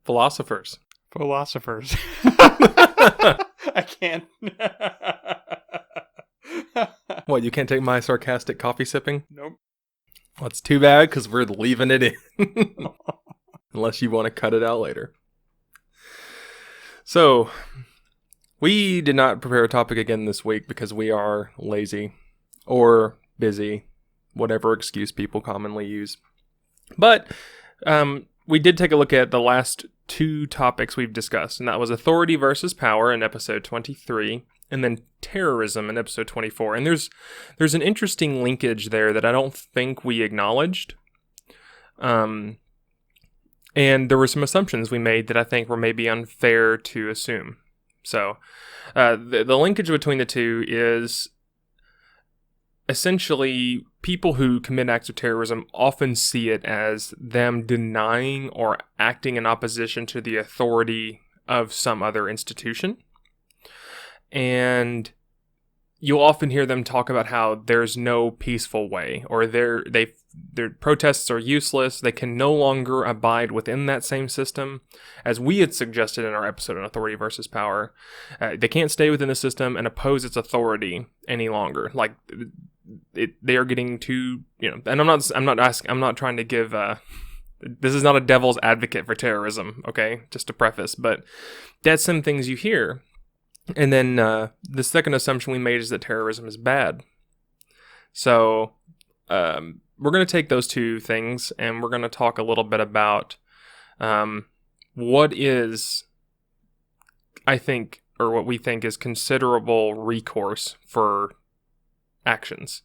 Philosophers. Philosophers. I can't. What, you can't take my sarcastic coffee sipping? Nope. Well, it's too bad, because we're leaving it in. Unless you want to cut it out later. So, we did not prepare a topic again this week because we are lazy or busy, whatever excuse people commonly use. But we did take a look at the last two topics we've discussed, and that was authority versus power in episode 23, and then terrorism in episode 24. And there's an interesting linkage there that I don't think we acknowledged. And there were some assumptions we made that I think were maybe unfair to assume. So, the linkage between the two is essentially people who commit acts of terrorism often see it as them denying or acting in opposition to the authority of some other institution. And you'll often hear them talk about how there's no peaceful way, or their protests are useless. They can no longer abide within that same system, as we had suggested in our episode on authority versus power. They can't stay within the system and oppose its authority any longer. Like they are getting too, And I'm not trying to give. This is not a devil's advocate for terrorism, okay? Just to preface, but that's some things you hear. And then the second assumption we made is that terrorism is bad. So we're going to take those two things and we're going to talk a little bit about what is, I think, or what we think is considerable recourse for actions.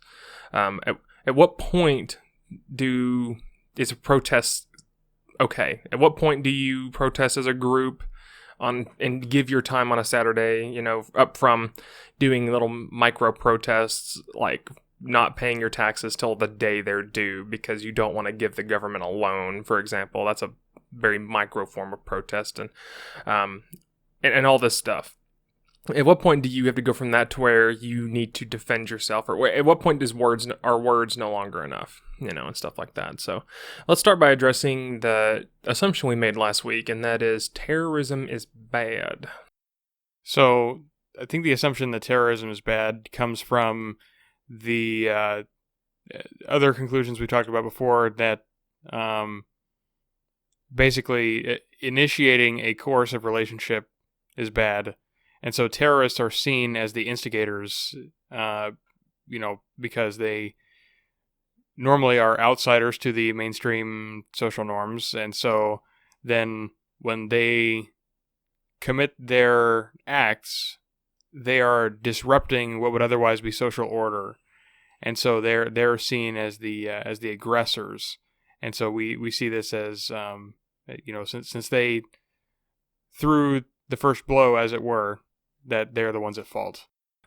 At what point is a protest okay? At what point do you protest as a group and give your time on a Saturday, up from doing little micro protests, like not paying your taxes till the day they're due because you don't want to give the government a loan, for example. That's a very micro form of protest, and all this stuff. At what point do you have to go from that to where you need to defend yourself, or at what point are words no longer enough, and stuff like that? So let's start by addressing the assumption we made last week, and that is terrorism is bad. So I think the assumption that terrorism is bad comes from the other conclusions we talked about before, that basically initiating a coercive relationship is bad. And so terrorists are seen as the instigators, because they normally are outsiders to the mainstream social norms. And so then when they commit their acts, they are disrupting what would otherwise be social order. And so they're seen as the aggressors. And so we see this as, since they threw the first blow, as it were, that they're the ones at fault.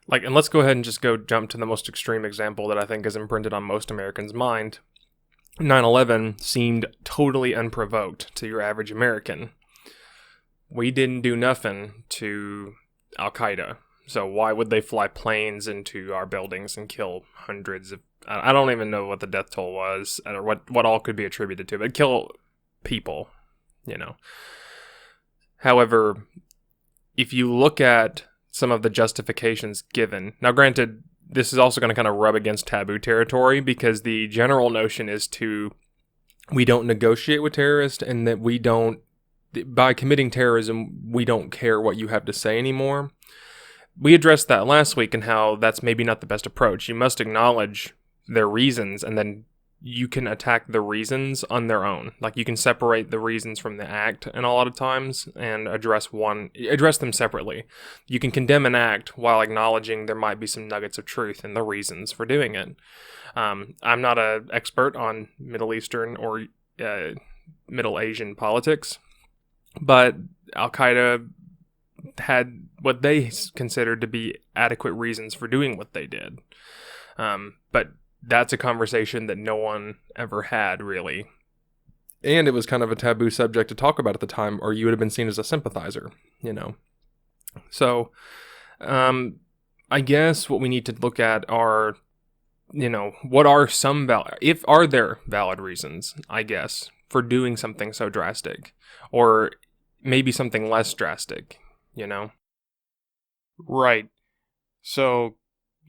And let's go ahead and just jump to the most extreme example that I think is imprinted on most Americans' mind. 9/11 seemed totally unprovoked to your average American. We didn't do nothing to Al-Qaeda, so why would they fly planes into our buildings and kill hundreds of... I don't even know what the death toll was, or what all could be attributed to, but kill people, However, if you look at some of the justifications given, now granted, this is also going to kind of rub against taboo territory, because the general notion is we don't negotiate with terrorists, and that by committing terrorism, we don't care what you have to say anymore. We addressed that last week and how that's maybe not the best approach. You must acknowledge their reasons, and then you can attack the reasons on their own. You can separate the reasons from the act, and a lot of times, and address them separately. You can condemn an act while acknowledging there might be some nuggets of truth in the reasons for doing it. I'm not an expert on Middle Eastern or Middle Asian politics, but Al-Qaeda had what they considered to be adequate reasons for doing what they did. But that's a conversation that no one ever had, really. And it was kind of a taboo subject to talk about at the time, or you would have been seen as a sympathizer, So, I guess what we need to look at are, what are are there valid reasons, I guess, for doing something so drastic? Or maybe something less drastic, you know? Right. So,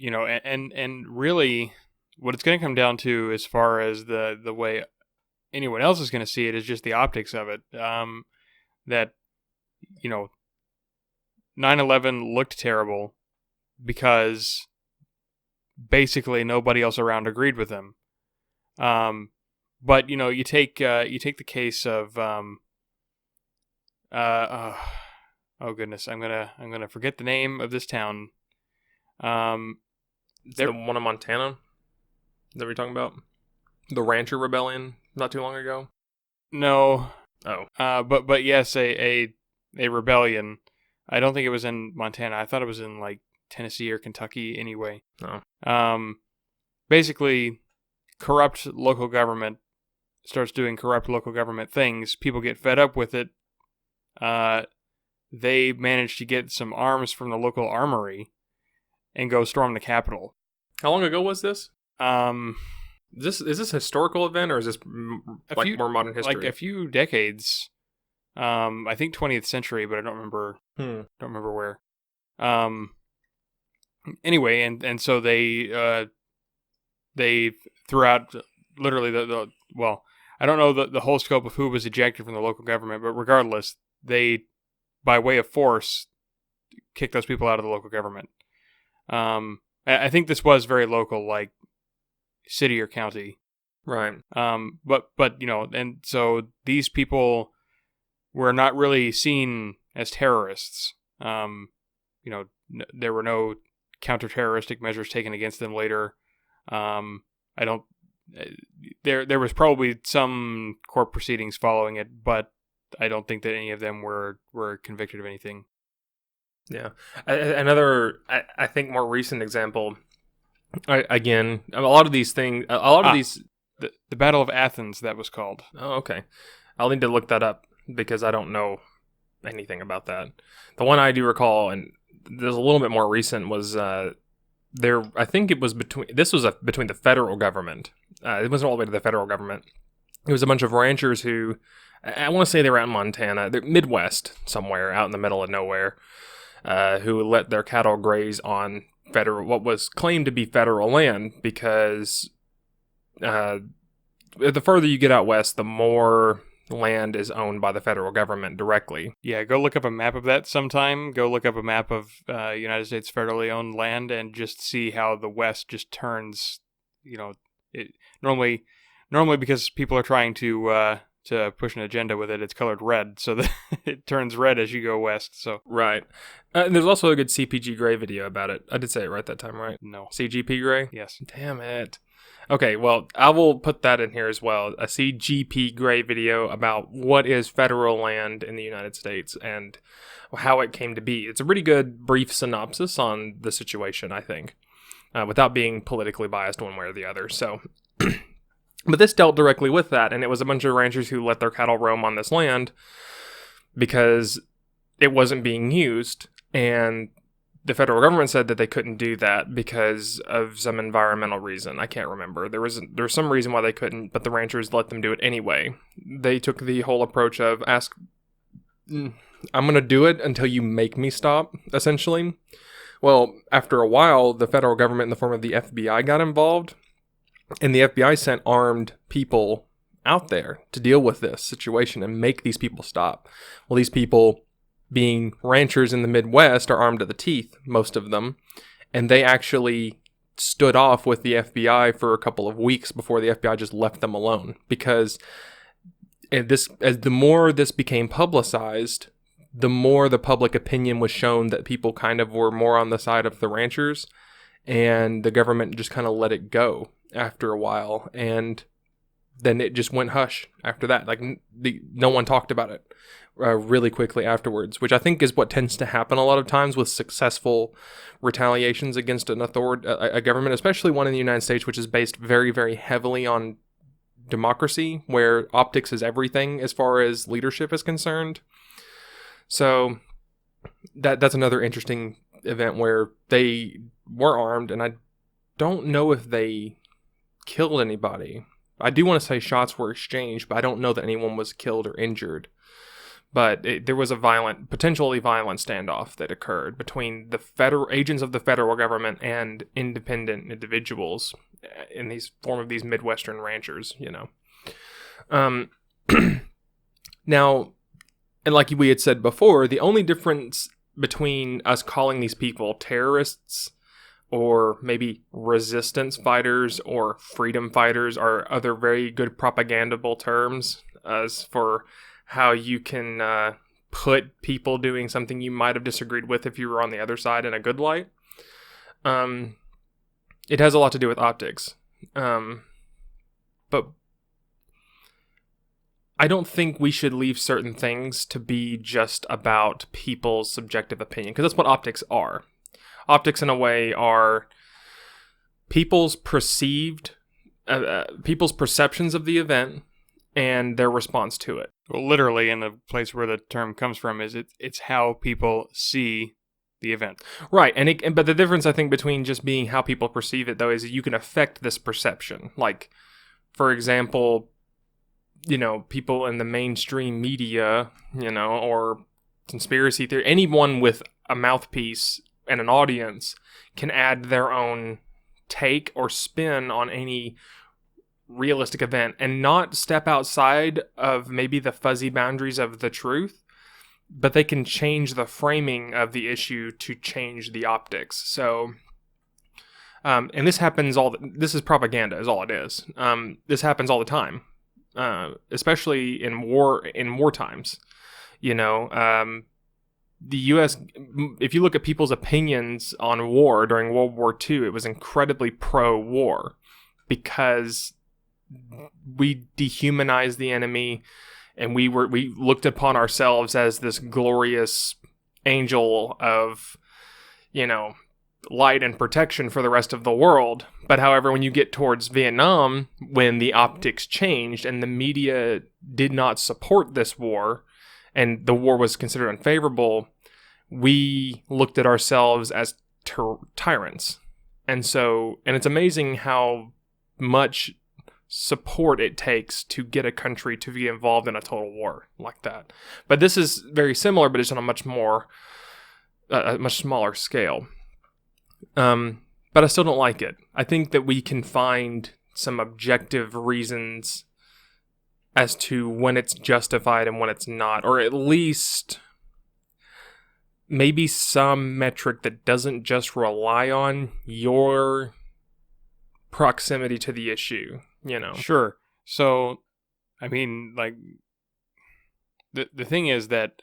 and really what it's going to come down to as far as the way anyone else is going to see it is just the optics of it. That, 9/11 looked terrible because basically nobody else around agreed with him. But you take the case of oh goodness, I'm gonna forget the name of this town. It's the one in Montana that we're talking about, the Rancher Rebellion, not too long ago. No. Oh. But yes, a rebellion. I don't think it was in Montana. I thought it was in like Tennessee or Kentucky. Anyway. Oh. Basically, corrupt local government starts doing corrupt local government things. People get fed up with it. They manage to get some arms from the local armory and go storm the Capitol. How long ago was this? Is this a historical event, or is this more modern history? Like a few decades. I think 20th century, but I don't remember. Don't remember where. Anyway, and so they threw out literally the well, I don't know the whole scope of who was ejected from the local government, but regardless, they, by way of force, kicked those people out of the local government. I think this was very local, like city or county. Right. But and so these people were not really seen as terrorists. There were no counter-terroristic measures taken against them later. There was probably some court proceedings following it, but I don't think that any of them were convicted of anything. Yeah. Another, I think, more recent example. Again, a lot of these things, the Battle of Athens, that was called. Oh, okay. I'll need to look that up because I don't know anything about that. The one I do recall, and there's a little bit more recent, was there. I think it was between the federal government. It wasn't all the way to the federal government. It was a bunch of ranchers who, I want to say they were out in Montana, they're Midwest somewhere, out in the middle of nowhere, who let their cattle graze on what was claimed to be federal land, because the further you get out west, the more land is owned by the federal government directly. Yeah, go look up a map of that sometime. Go look up a map of United States federally owned land and just see how the West just turns, normally because people are trying to push an agenda with it, it's colored red, so that it turns red as you go west. So right. And there's also a good CPG Grey video about it. I did say it right that time, right? No. CGP Grey? Yes. Damn it. Okay, well, I will put that in here as well. A CGP Grey video about what is federal land in the United States and how it came to be. It's a pretty good brief synopsis on the situation, I think, without being politically biased one way or the other. So, but this dealt directly with that, and it was a bunch of ranchers who let their cattle roam on this land because it wasn't being used, and the federal government said that they couldn't do that because of some environmental reason. I can't remember. There was some reason why they couldn't, but the ranchers let them do it anyway. They took the whole approach of I'm going to do it until you make me stop, essentially. Well, after a while, the federal government in the form of the FBI got involved, and the FBI sent armed people out there to deal with this situation and make these people stop. Well, these people, being ranchers in the Midwest, are armed to the teeth, most of them, and they actually stood off with the FBI for a couple of weeks before the FBI just left them alone, because as the more this became publicized, the more the public opinion was shown that people kind of were more on the side of the ranchers, and the government just kind of let it go after a while, and then it just went hush after that. Like, no one talked about it really quickly afterwards, which I think is what tends to happen a lot of times with successful retaliations against a government, especially one in the United States, which is based very, very heavily on democracy, where optics is everything as far as leadership is concerned. So that's another interesting event where they were armed, and I don't know if they killed anybody. I do want to say shots were exchanged, but I don't know that anyone was killed or injured. But there was a potentially violent standoff that occurred between the federal agents of the federal government and independent individuals in these form of these Midwestern ranchers, Now, and like we had said before, the only difference between us calling these people terrorists or maybe resistance fighters or freedom fighters are other very good propagandable terms as for how you can put people doing something you might have disagreed with if you were on the other side in a good light. It has a lot to do with optics. But I don't think we should leave certain things to be just about people's subjective opinion, because that's what optics are. Optics, in a way, are people's perceptions of the event and their response to it. Well, literally, and the place where the term comes from is it's how people see the event. Right, but the difference, I think, between just being how people perceive it, though, is that you can affect this perception. Like, for example, people in the mainstream media, or conspiracy theory, anyone with a mouthpiece and an audience can add their own take or spin on any realistic event and not step outside of maybe the fuzzy boundaries of the truth, but they can change the framing of the issue to change the optics. So, and this happens this is propaganda is all it is. This happens all the time, especially in war times. The U.S., if you look at people's opinions on war during World War II, it was incredibly pro-war because we dehumanized the enemy, and we looked upon ourselves as this glorious angel of, light and protection for the rest of the world. But however, when you get towards Vietnam, when the optics changed and the media did not support this war, and the war was considered unfavorable, we looked at ourselves as tyrants. And it's amazing how much support it takes to get a country to be involved in a total war like that. But this is very similar, but it's on a much smaller scale. But I still don't like it. I think that we can find some objective reasons as to when it's justified and when it's not, or at least maybe some metric that doesn't just rely on your proximity to the issue, Sure. So, I mean, like, the thing is that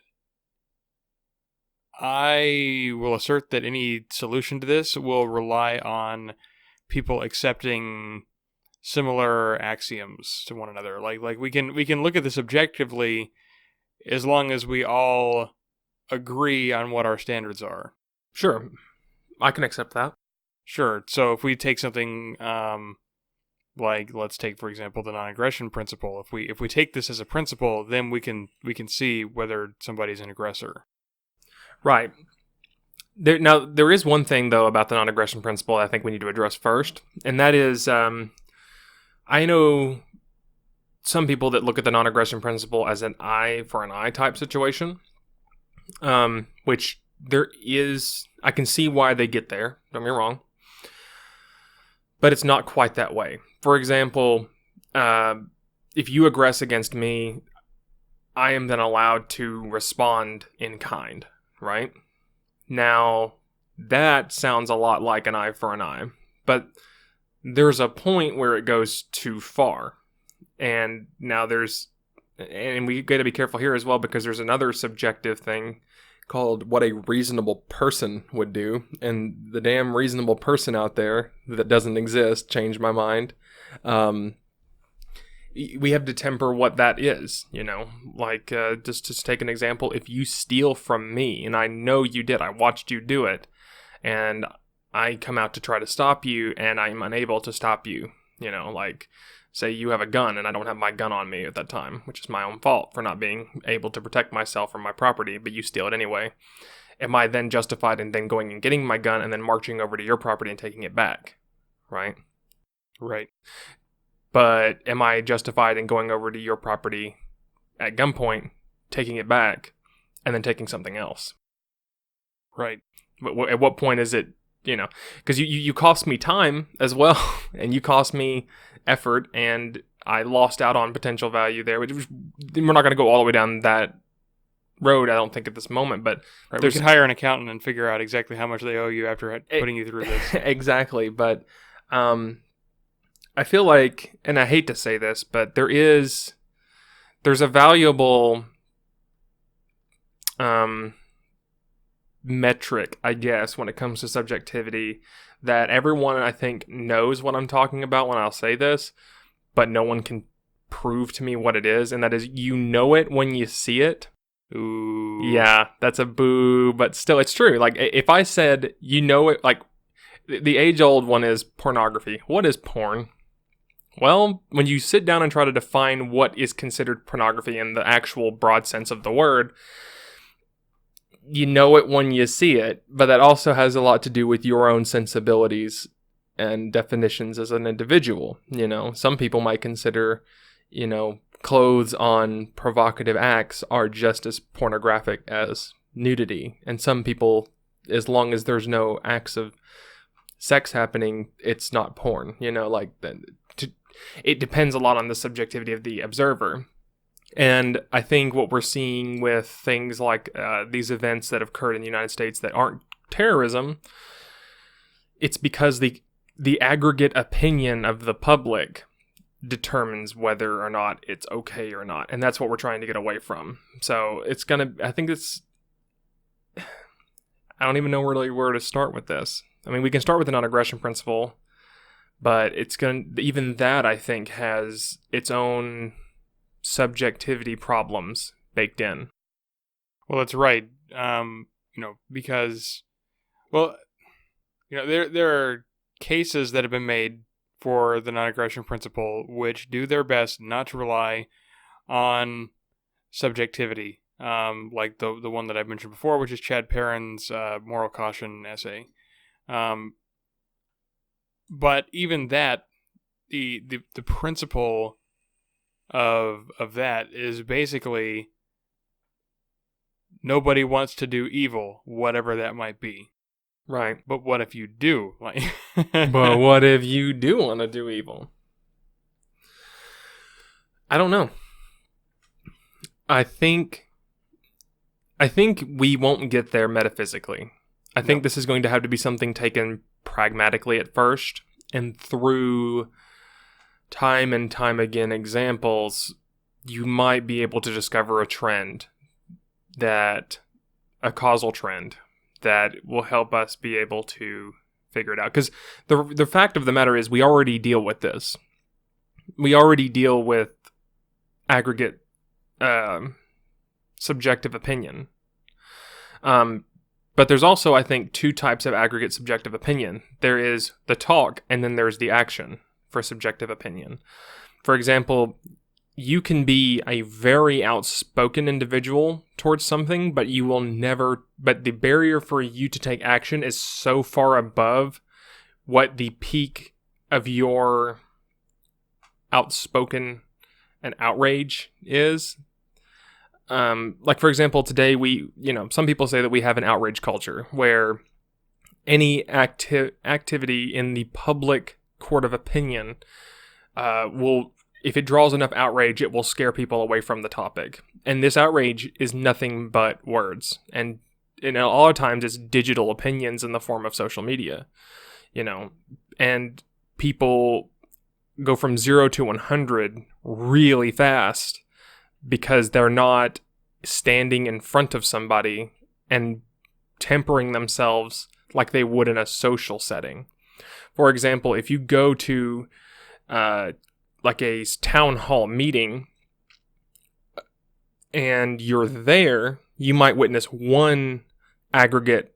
I will assert that any solution to this will rely on people accepting similar axioms to one another. Like we can look at this objectively as long as we all agree on what our standards are. Sure. I can accept that. Sure. So if we take something like, let's take, for example, the non-aggression principle. If we take this as a principle, then we can see whether somebody's an aggressor. Right. There is one thing, though, about the non-aggression principle I think we need to address first, and that is, I know some people that look at the non-aggression principle as an eye for an eye type situation, which I can see why they get there, don't get me wrong, but it's not quite that way. For example, if you aggress against me, I am then allowed to respond in kind, right? Now, that sounds a lot like an eye for an eye, but there's a point where it goes too far. And now and we got to be careful here as well, because there's another subjective thing called what a reasonable person would do. And the damn reasonable person out there that doesn't exist, changed my mind. We have to temper what that is, like just to take an example. If you steal from me and I know you did, I watched you do it, and I come out to try to stop you and I'm unable to stop you, like say you have a gun and I don't have my gun on me at that time, which is my own fault for not being able to protect myself or my property, but you steal it anyway. Am I then justified in then going and getting my gun and then marching over to your property and taking it back? Right? Right. But am I justified in going over to your property at gunpoint taking it back and then taking something else. Right. But at what point is it, because you cost me time as well, and you cost me effort, and I lost out on potential value there. We're not going to go all the way down that road, I don't think, at this moment, but right, we can hire an accountant and figure out exactly how much they owe you after putting you through this. Exactly, but I feel like, and I hate to say this, but there's a valuable metric, I guess, when it comes to subjectivity, that everyone, I think, knows what I'm talking about when I'll say this, but no one can prove to me what it is, and that is, you know it when you see it. Ooh. Yeah, that's a boo, but still, it's true. Like, if I said, you know it, like, the age-old one is pornography. What is porn? Well, when you sit down and try to define what is considered pornography in the actual broad sense of the word, you know it when you see it, but that also has a lot to do with your own sensibilities and definitions as an individual. Some people might consider, clothes on provocative acts are just as pornographic as nudity. And some people, as long as there's no acts of sex happening, it's not porn. It depends a lot on the subjectivity of the observer. And I think what we're seeing with things like these events that have occurred in the United States that aren't terrorism, it's because the aggregate opinion of the public determines whether or not it's okay or not. And that's what we're trying to get away from. So I don't even know really where to start with this. I mean, we can start with the non-aggression principle, but even that, I think, has its own subjectivity problems baked in. Well, that's right. Because, there are cases that have been made for the non-aggression principle which do their best not to rely on subjectivity, like the one that I mentioned before, which is Chad Perrin's moral caution essay. But even that, the principle of that is basically nobody wants to do evil, whatever that might be. Right. But what if you do? But what if you do want to do evil? I don't know. I think we won't get there metaphysically. I think this is going to have to be something taken pragmatically at first, and through time and time again examples, you might be able to discover a causal trend that will help us be able to figure it out. Because the fact of the matter is, we already deal with this. We already deal with aggregate subjective opinion. But there's also, I think, two types of aggregate subjective opinion. There is the talk, and then there's the action for subjective opinion. For example, you can be a very outspoken individual towards something, but the barrier for you to take action is so far above what the peak of your outspoken and outrage is. Like, for example, today some people say that we have an outrage culture where any activity in the public court of opinion will, if it draws enough outrage, it will scare people away from the topic. And this outrage is nothing but words. And a lot of times it's digital opinions in the form of social media, and people go from 0 to 100 really fast because they're not standing in front of somebody and tempering themselves like they would in a social setting. For example, if you go to like a town hall meeting and you're there, you might witness one aggregate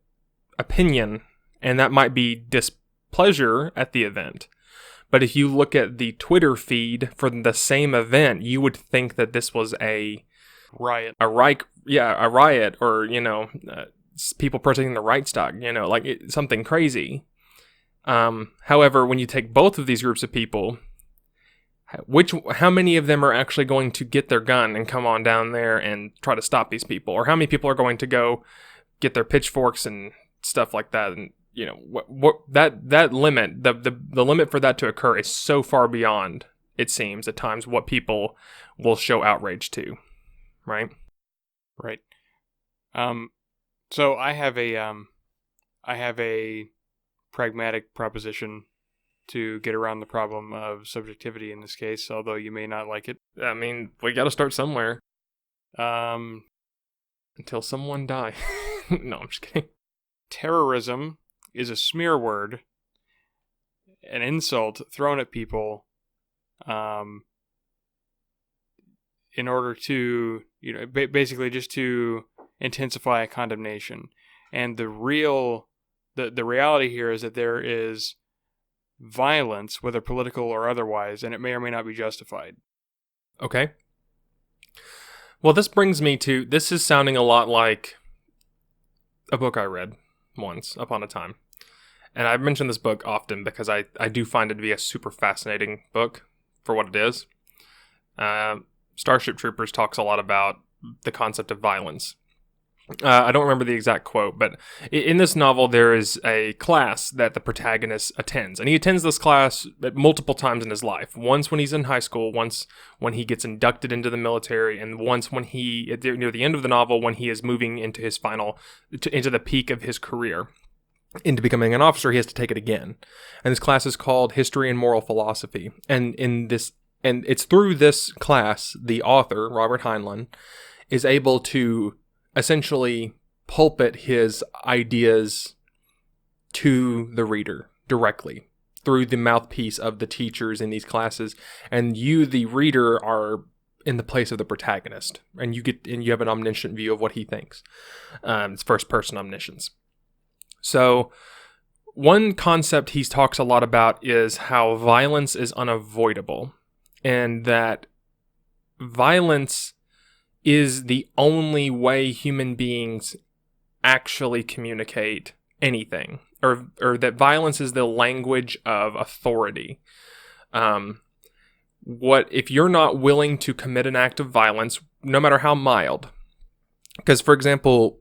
opinion, and that might be displeasure at the event. But if you look at the Twitter feed for the same event, you would think that this was a riot. A riot, or people protesting the right stock. Something crazy. However, when you take both of these groups of people, how many of them are actually going to get their gun and come on down there and try to stop these people, or how many people are going to go get their pitchforks and stuff like that? And what that limit, the limit for that to occur is so far beyond, it seems at times, what people will show outrage to, right? Right. So I have a pragmatic proposition to get around the problem of subjectivity in this case, although you may not like it. I mean, we got to start somewhere. Until someone die. No, I'm just kidding. Terrorism is a smear word, an insult thrown at people, in order to, basically just to intensify a condemnation. And the reality here is that there is violence, whether political or otherwise, and it may or may not be justified. Okay. Well, this brings me to, this is sounding a lot like a book I read once upon a time. And I've mentioned this book often because I do find it to be a super fascinating book for what it is. Starship Troopers talks a lot about the concept of violence. I don't remember the exact quote, but in this novel, there is a class that the protagonist attends. And he attends this class multiple times in his life. Once when he's in high school, once when he gets inducted into the military, and once when near the end of the novel, when he is moving into his into the peak of his career. Into becoming an officer, he has to take it again. And this class is called History and Moral Philosophy. And it's through this class, the author, Robert Heinlein, is able to essentially pulpit his ideas to the reader directly through the mouthpiece of the teachers in these classes. And you, the reader, are in the place of the protagonist. And you have an omniscient view of what he thinks. It's first-person omniscience. So one concept he talks a lot about is how violence is unavoidable, and that violence is the only way human beings actually communicate anything, or that violence is the language of authority. If you're not willing to commit an act of violence, no matter how mild, because, for example,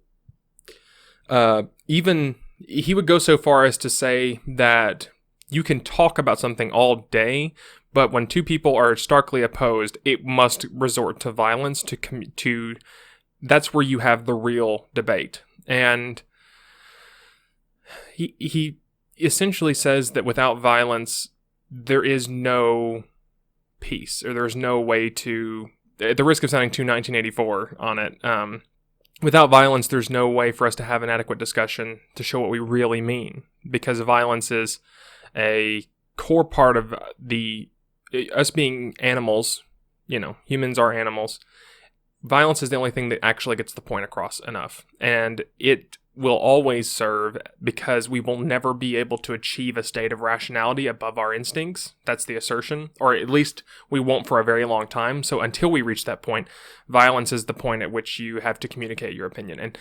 even he would go so far as to say that you can talk about something all day, but when two people are starkly opposed, it must resort to violence that's where you have the real debate. And he essentially says that without violence, there is no peace, or there's no way to, at the risk of sounding too 1984 on it, without violence, there's no way for us to have an adequate discussion to show what we really mean, because violence is a core part of us being animals. Humans are animals. Violence is the only thing that actually gets the point across enough, and it will always serve, because we will never be able to achieve a state of rationality above our instincts. That's the assertion, or at least we won't for a very long time. So until we reach that point, violence is the point at which you have to communicate your opinion.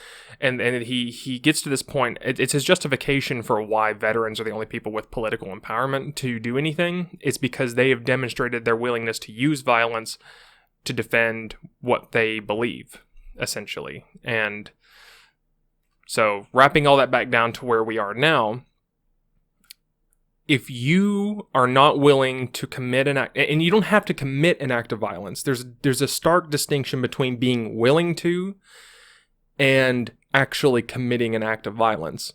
And he gets to this point. It's his justification for why veterans are the only people with political empowerment to do anything. It's because they have demonstrated their willingness to use violence to defend what they believe, essentially. And so, wrapping all that back down to where we are now, if you are not willing to commit an act, and you don't have to commit an act of violence, there's a stark distinction between being willing to and actually committing an act of violence.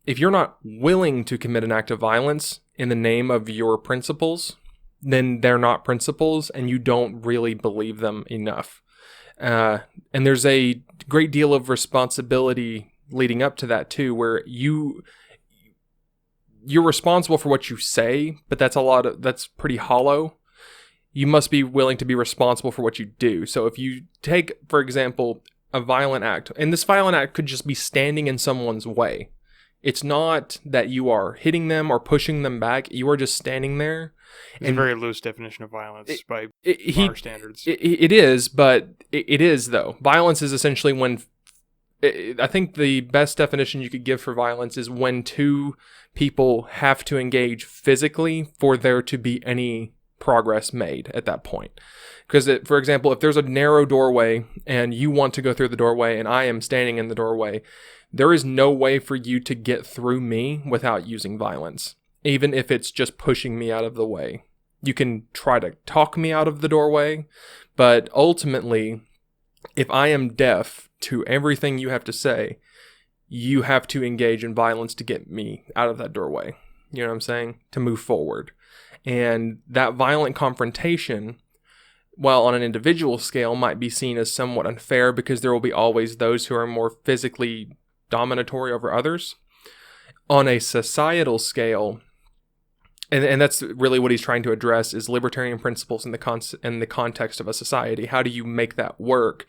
If you're not willing to commit an act of violence in the name of your principles, then they're not principles, and you don't really believe them enough. And there's a great deal of responsibility leading up to that too, where you're responsible for what you say, but that's pretty hollow. You must be willing to be responsible for what you do. So if you take, for example, a violent act, and this violent act could just be standing in someone's way. It's not that you are hitting them or pushing them back. You are just standing there. It's a very loose definition of violence by our standards. It is, but it is, though. Violence is essentially when, I think the best definition you could give for violence is when two people have to engage physically for there to be any progress made at that point. Because, for example, if there's a narrow doorway and you want to go through the doorway and I am standing in the doorway, there is no way for you to get through me without using violence, even if it's just pushing me out of the way. You can try to talk me out of the doorway, but ultimately, if I am deaf to everything you have to say, you have to engage in violence to get me out of that doorway. You know what I'm saying? To move forward. And that violent confrontation, while on an individual scale, might be seen as somewhat unfair because there will be always those who are more physically dominatory over others. On a societal scale, and that's really what he's trying to address, is libertarian principles in the context of a society. How do you make that work?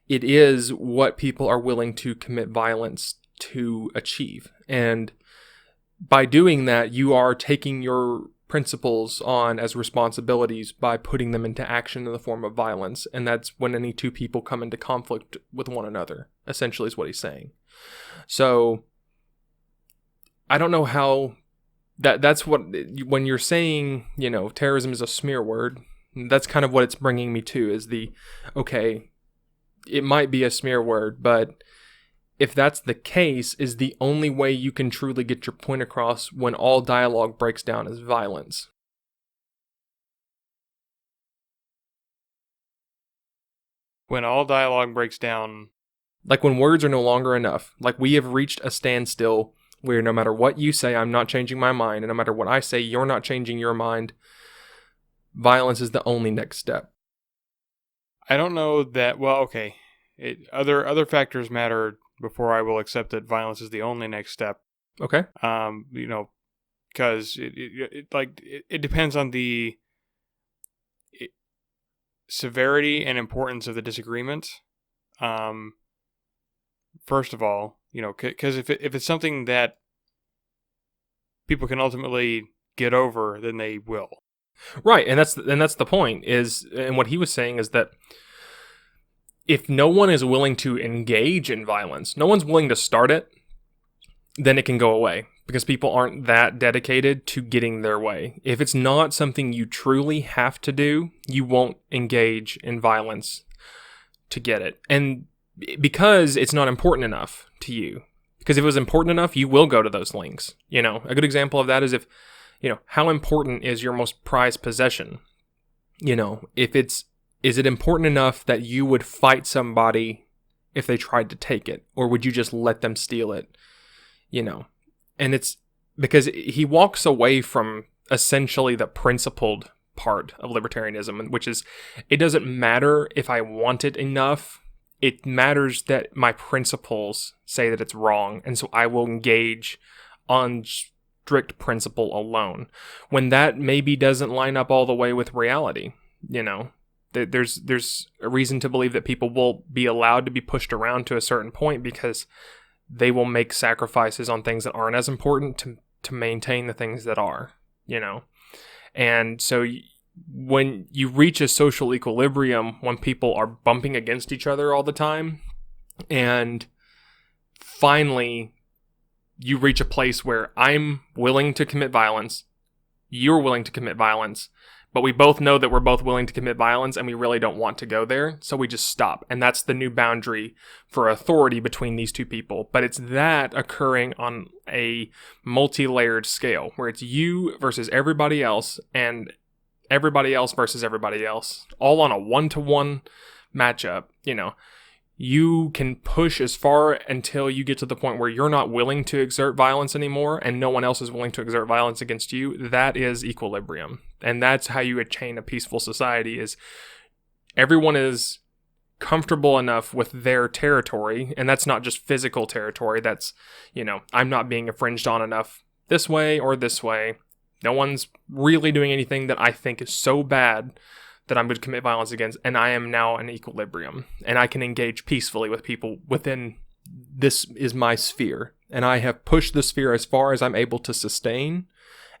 It is what people are willing to commit violence to achieve. And by doing that, you are taking your principles on as responsibilities by putting them into action in the form of violence. And that's when any two people come into conflict with one another, essentially, is what he's saying. So I don't know how that's what, when you're saying, terrorism is a smear word, that's kind of what it's bringing me to, is okay, it might be a smear word, but if that's the case, is the only way you can truly get your point across when all dialogue breaks down as violence. When all dialogue breaks down. Like when words are no longer enough. Like we have reached a standstill where no matter what you say, I'm not changing my mind. And no matter what I say, you're not changing your mind. Violence is the only next step. I don't know that, well, okay. Other factors matter before I will accept that violence is the only next step. Okay. Because it depends on the severity and importance of the disagreement. First of all, because if it's something that people can ultimately get over, then they will. Right, and that's the point. And what he was saying is that if no one is willing to engage in violence, no one's willing to start it, then it can go away because people aren't that dedicated to getting their way. If it's not something you truly have to do, you won't engage in violence to get it. And because it's not important enough to you. Because if it was important enough, you will go to those links. A good example of that is if, how important is your most prized possession? Is it important enough that you would fight somebody if they tried to take it? Or would you just let them steal it? And it's because he walks away from essentially the principled part of libertarianism, which is it doesn't matter if I want it enough. It matters that my principles say that it's wrong, and so I will engage on strict principle alone. When that maybe doesn't line up all the way with reality, there's a reason to believe that people will be allowed to be pushed around to a certain point because they will make sacrifices on things that aren't as important to maintain the things that are, And so when you reach a social equilibrium, when people are bumping against each other all the time, and finally you reach a place where I'm willing to commit violence, you're willing to commit violence, but we both know that we're both willing to commit violence and we really don't want to go there, so we just stop. And that's the new boundary for authority between these two people. But it's that occurring on a multi-layered scale, where it's you versus everybody else, and everybody else versus everybody else, all on a one-to-one matchup. You can push as far until you get to the point where you're not willing to exert violence anymore and no one else is willing to exert violence against you. That is equilibrium. And that's how you attain a peaceful society, is everyone is comfortable enough with their territory. And that's not just physical territory. That's, I'm not being infringed on enough this way or this way. No one's really doing anything that I think is so bad that I'm going to commit violence against, and I am now in equilibrium, and I can engage peacefully with people within this is my sphere, and I have pushed the sphere as far as I'm able to sustain,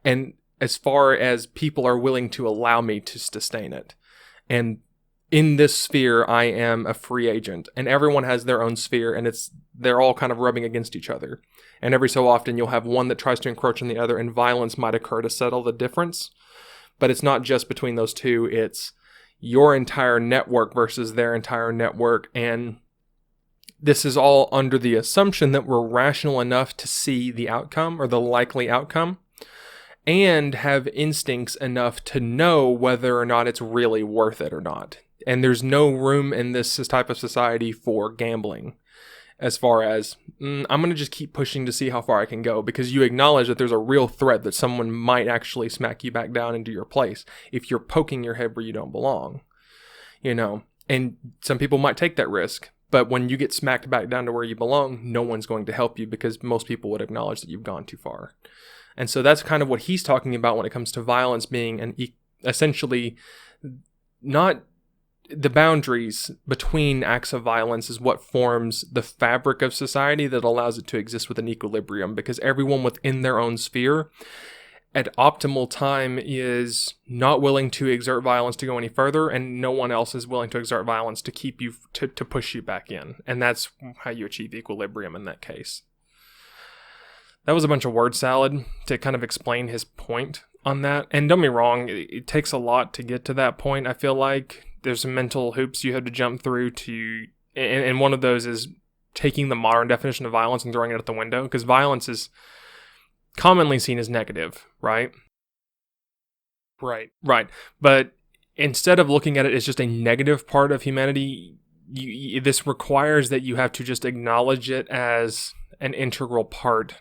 and as far as people are willing to allow me to sustain it. And in this sphere, I am a free agent, and everyone has their own sphere, and they're all kind of rubbing against each other. And every so often, you'll have one that tries to encroach on the other, and violence might occur to settle the difference. But it's not just between those two. It's your entire network versus their entire network. And this is all under the assumption that we're rational enough to see the outcome or the likely outcome and have instincts enough to know whether or not it's really worth it or not. And there's no room in this type of society for gambling as far as, I'm going to just keep pushing to see how far I can go, because you acknowledge that there's a real threat that someone might actually smack you back down into your place if you're poking your head where you don't belong, and some people might take that risk. But when you get smacked back down to where you belong, no one's going to help you because most people would acknowledge that you've gone too far. And so that's kind of what he's talking about when it comes to violence being essentially not the boundaries between acts of violence is what forms the fabric of society that allows it to exist with an equilibrium, because everyone within their own sphere at optimal time is not willing to exert violence to go any further, and no one else is willing to exert violence to keep you, to push you back in. And that's how you achieve equilibrium in that case. That was a bunch of word salad to kind of explain his point on that. And don't be wrong, it takes a lot to get to that point. I feel like there's some mental hoops you have to jump through and one of those is taking the modern definition of violence and throwing it out the window, because violence is commonly seen as negative, right? Right. But instead of looking at it as just a negative part of humanity, this requires that you have to just acknowledge it as an integral part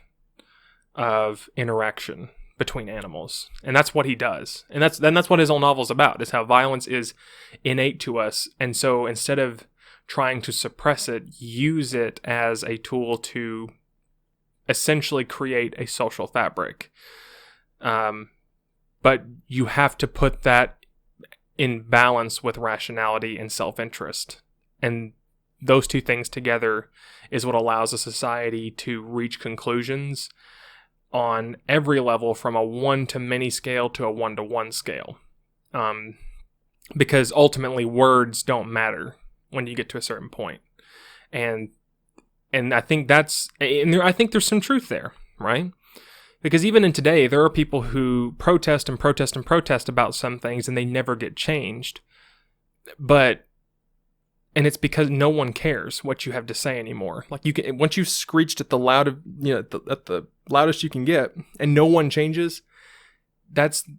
of interaction between animals. And that's what he does. And that's what his whole novel's about, is how violence is innate to us. And so instead of trying to suppress it, use it as a tool to essentially create a social fabric. But you have to put that in balance with rationality and self-interest. And those two things together is what allows a society to reach conclusions on every level, from a one-to-many scale to a one-to-one scale. Because ultimately words don't matter when you get to a certain point. And I think I think there's some truth there, right? Because even in today, there are people who protest and protest and protest about some things and they never get changed. And it's because no one cares what you have to say anymore. Like, once you've screeched at the loudest you can get, and no one changes, that's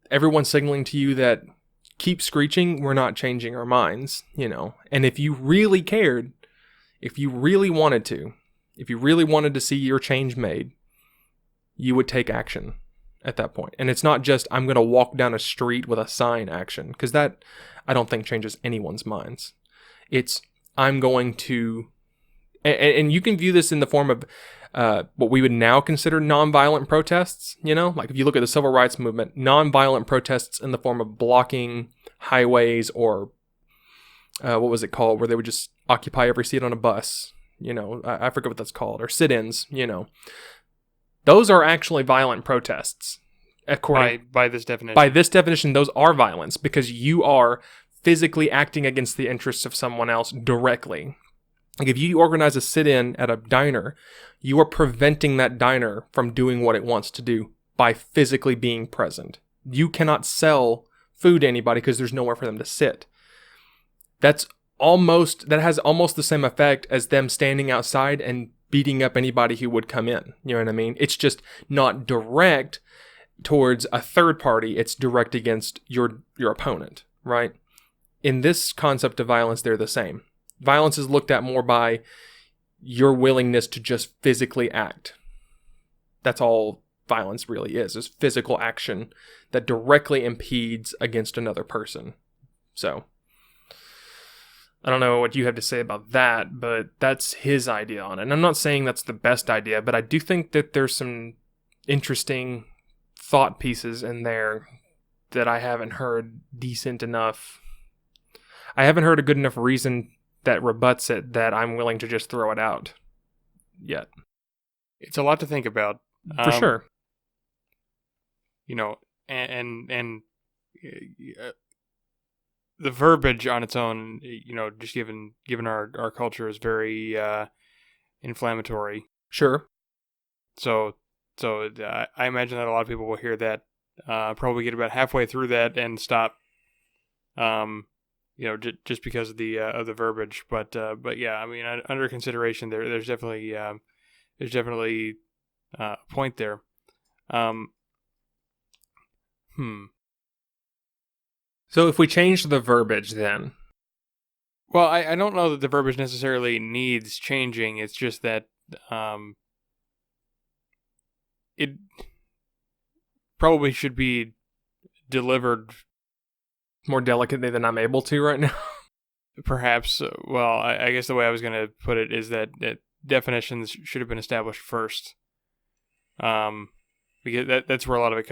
everyone signaling to you that keep screeching, we're not changing our minds, And if you really cared, if you really wanted to see your change made, you would take action at that point. And it's not just, I'm going to walk down a street with a sign action, because that, I don't think, changes anyone's minds. It's, I'm going to, and you can view this in the form of what we would now consider nonviolent protests, Like if you look at the civil rights movement, nonviolent protests in the form of blocking highways, or what was it called, where they would just occupy every seat on a bus, I forget what that's called, or sit-ins, Those are actually violent protests. According by this definition. By this definition, those are violence, because you are physically acting against the interests of someone else directly. Like if you organize a sit-in at a diner, you are preventing that diner from doing what it wants to do by physically being present. You cannot sell food to anybody because there's nowhere for them to sit. That has almost the same effect as them standing outside and beating up anybody who would come in. You know what I mean? It's just not direct towards a third party. It's direct against your opponent, right? In this concept of violence, they're the same. Violence is looked at more by your willingness to just physically act. That's all violence really is physical action that directly impedes against another person. So, I don't know what you have to say about that, but that's his idea on it. And I'm not saying that's the best idea, but I do think that there's some interesting thought pieces in there that I haven't heard decent enough. I haven't heard a good enough reason that rebuts it that I'm willing to just throw it out yet. It's a lot to think about. For sure. And the verbiage on its own, just given our culture, is very inflammatory. Sure. So I imagine that a lot of people will hear that probably get about halfway through that and stop. Just because of the verbiage, but yeah, I mean, under consideration, there's definitely a point there. So if we change the verbiage, then well, I don't know that the verbiage necessarily needs changing. It's just that it probably should be delivered more delicately than I'm able to right now. Perhaps. Well, I guess the way I was going to put it is that definitions should have been established first. Because that's where a lot of it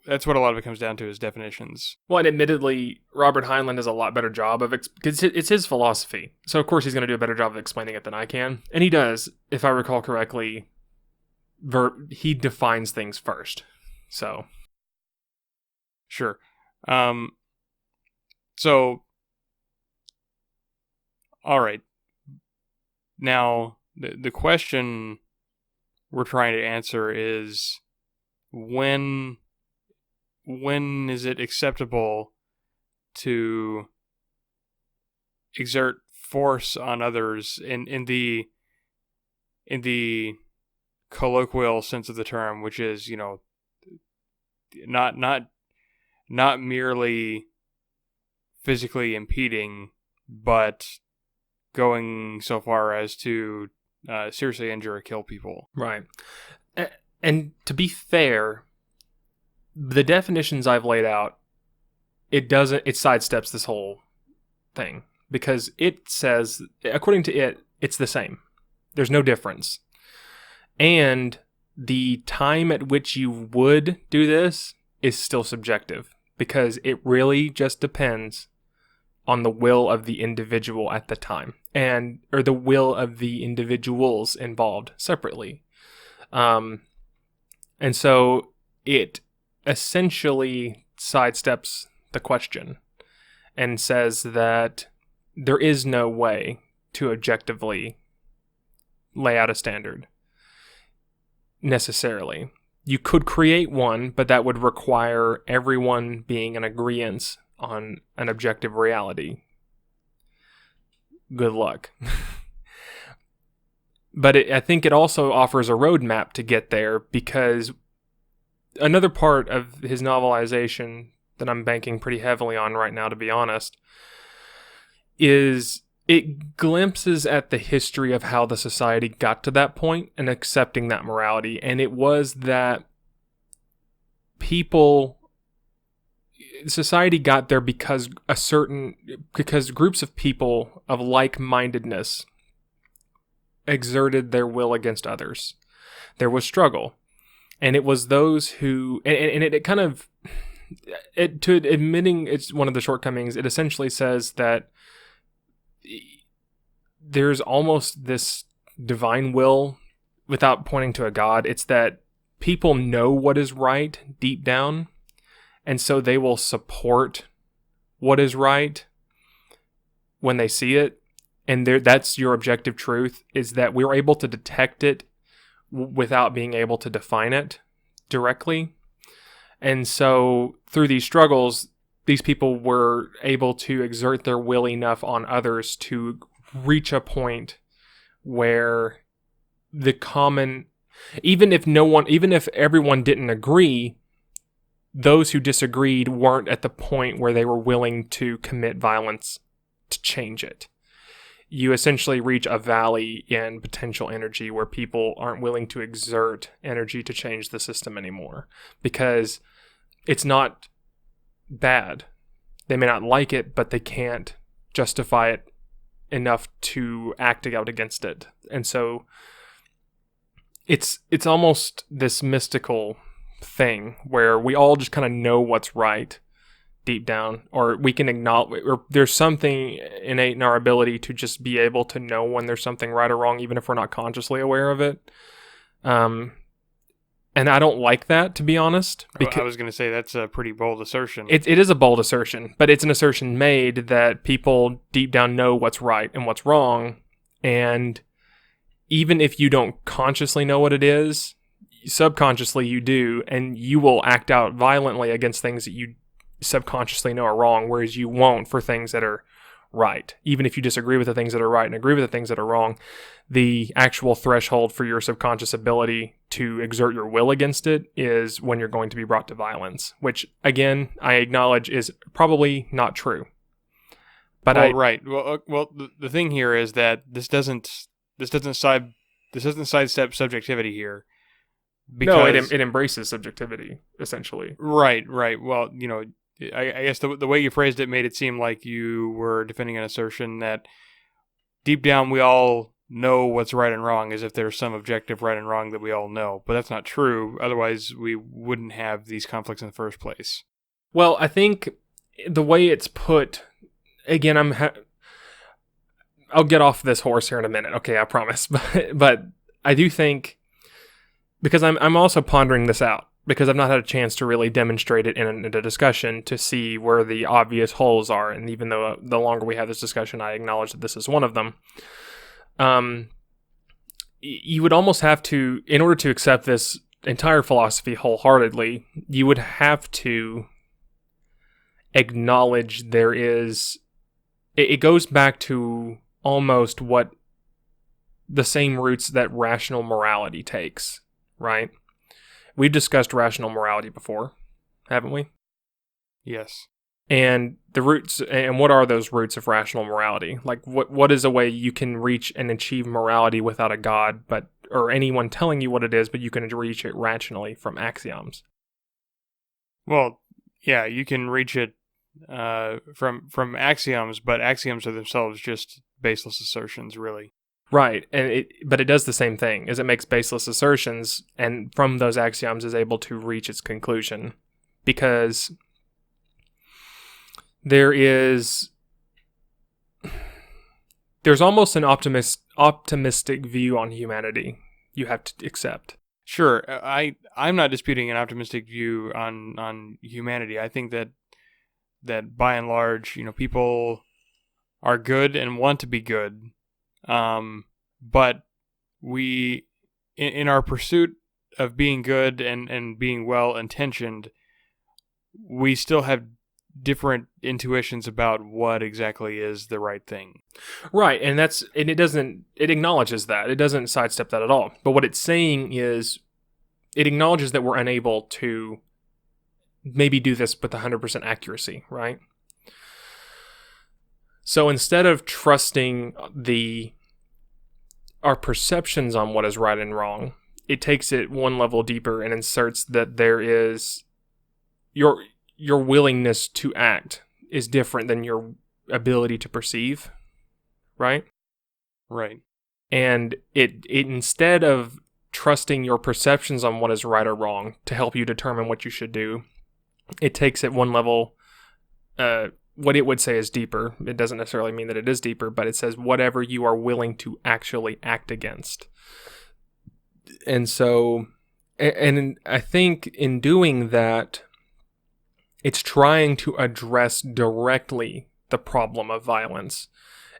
that's what a lot of it comes down to, is definitions. Well, and admittedly, Robert Heinlein does a lot better job of because it's his philosophy. So of course he's going to do a better job of explaining it than I can, and he does, if I recall correctly. He defines things first. So sure. So all right. Now the question we're trying to answer is, when is it acceptable to exert force on others in the colloquial sense of the term, which is, not merely physically impeding, but going so far as to seriously injure or kill people. Right. And to be fair, the definitions I've laid out, it sidesteps this whole thing, because it says, according to it, it's the same. There's no difference. And the time at which you would do this is still subjective, because it really just depends on the will of the individual at the time, or the will of the individuals involved separately. And so it essentially sidesteps the question and says that there is no way to objectively lay out a standard necessarily. You could create one, but that would require everyone being in agreement on an objective reality. Good luck. But I think it also offers a roadmap to get there, because another part of his novelization that I'm banking pretty heavily on right now, to be honest, is it glimpses at the history of how the society got to that point and accepting that morality. And it was that society got there because groups of people of like-mindedness exerted their will against others. There was struggle, and it was those who, and it kind of, to admitting it's one of the shortcomings, it essentially says that there's almost this divine will without pointing to a god. It's that people know what is right deep down, and so they will support what is right when they see it. And that's your objective truth, is that we were able to detect it without being able to define it directly. And so through these struggles, these people were able to exert their will enough on others to reach a point where the common, even if everyone didn't agree, those who disagreed weren't at the point where they were willing to commit violence to change it. You essentially reach a valley in potential energy where people aren't willing to exert energy to change the system anymore, because it's not bad. They may not like it, but they can't justify it enough to act out against it. And so it's almost this mystical thing where we all just kind of know what's right deep down, or we can acknowledge, or there's something innate in our ability to just be able to know when there's something right or wrong, even if we're not consciously aware of it. And I don't like that, to be honest. Because I was going to say that's a pretty bold assertion. It is a bold assertion, but it's an assertion made that people deep down know what's right and what's wrong. And even if you don't consciously know what it is, subconsciously you do, and you will act out violently against things that you subconsciously know are wrong, whereas you won't for things that are right. Even if you disagree with the things that are right and agree with the things that are wrong, the actual threshold for your subconscious ability to exert your will against it is when you're going to be brought to violence, which, again, I acknowledge is probably not true. But right. Well, the thing here is that this doesn't sidestep subjectivity here. No, it embraces subjectivity, essentially. Right. Well, I guess the way you phrased it made it seem like you were defending an assertion that deep down we all know what's right and wrong, as if there's some objective right and wrong that we all know. But that's not true. Otherwise, we wouldn't have these conflicts in the first place. Well, I think the way it's put, again, I'll get off this horse here in a minute. Okay, I promise. But I do think, because I'm also pondering this out, because I've not had a chance to really demonstrate it in a discussion to see where the obvious holes are. And even though the longer we have this discussion, I acknowledge that this is one of them. You would almost have to, in order to accept this entire philosophy wholeheartedly, you would have to acknowledge it goes back to almost what the same roots that rational morality takes, right? We've discussed rational morality before, haven't we? Yes. And the roots, and what are those roots of rational morality? Like, what is a way you can reach and achieve morality without a god, or anyone telling you what it is, but you can reach it rationally from axioms? Well, yeah, you can reach it from axioms, but axioms are themselves just baseless assertions, really. Right, but it does the same thing, is it makes baseless assertions, and from those axioms is able to reach its conclusion, because there's almost an optimistic view on humanity you have to accept. Sure, I'm not disputing an optimistic view on humanity. I think that by and large, people are good and want to be good. But we, in our pursuit of being good and being well-intentioned, we still have different intuitions about what exactly is the right thing. Right, and it acknowledges that. It doesn't sidestep that at all. But what it's saying is, it acknowledges that we're unable to maybe do this with 100% accuracy, right? So instead of trusting our perceptions on what is right and wrong, it takes it one level deeper and inserts that there is your willingness to act is different than your ability to perceive, right? Right. And it instead of trusting your perceptions on what is right or wrong to help you determine what you should do, it takes it one level. What it would say is deeper. It doesn't necessarily mean that it is deeper, but it says whatever you are willing to actually act against. And so, and I think in doing that, it's trying to address directly the problem of violence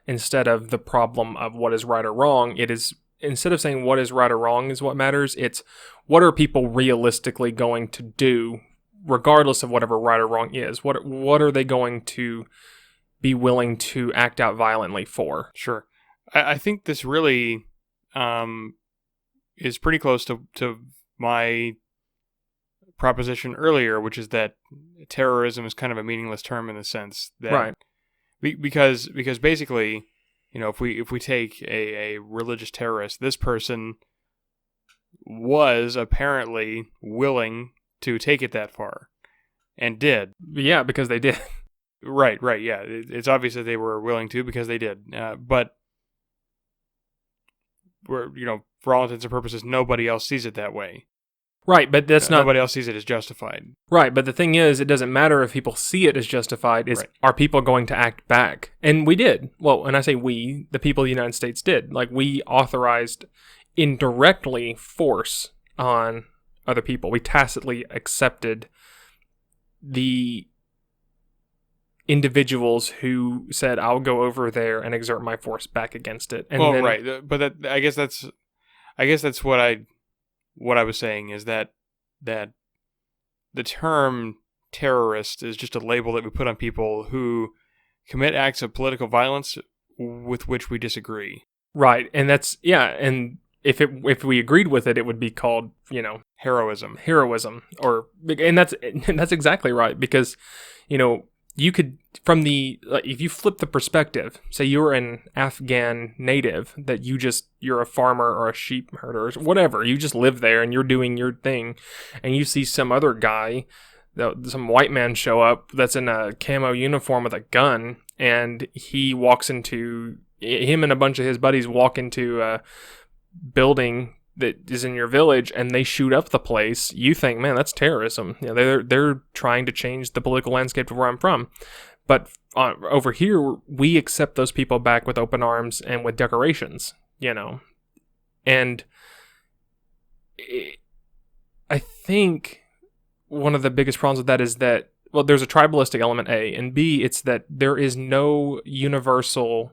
instead of the problem of what is right or wrong. It is, instead of saying what is right or wrong is what matters, it's what are people realistically going to do regardless of whatever right or wrong is. What are they going to be willing to act out violently for? Sure. I think this really is pretty close to my proposition earlier, which is that terrorism is kind of a meaningless term in the sense that, right, because basically, if we take a religious terrorist, this person was apparently willing to take it that far, and did. Yeah, because they did. Right, yeah. It's obvious that they were willing to because they did. But we're, for all intents and purposes, nobody else sees it that way. Right, but that's not... Nobody else sees it as justified. Right, but the thing is, it doesn't matter if people see it as justified. Right. Are people going to act back? And we did. Well, when I say we, the people of the United States did. Like, we authorized indirectly force on other people. We tacitly accepted the individuals who said, I'll go over there and exert my force back against it. And right. But I guess that's what I what I was saying is that the term terrorist is just a label that we put on people who commit acts of political violence with which we disagree. Right, and that's and if we agreed with it, it would be called, Heroism. and that's exactly right, because you could, from the, like, if you flip the perspective, say you're an Afghan native that you're a farmer or a sheep herder or whatever, you just live there and you're doing your thing, and you see some other guy, some white man show up that's in a camo uniform with a gun, and him and a bunch of his buddies walk into a building that is in your village, and they shoot up the place. You think, man, that's terrorism. They're trying to change the political landscape of where I'm from. But over here, we accept those people back with open arms and with decorations, And I think one of the biggest problems with that is that, well, there's a tribalistic element, A, and B, it's that there is no universal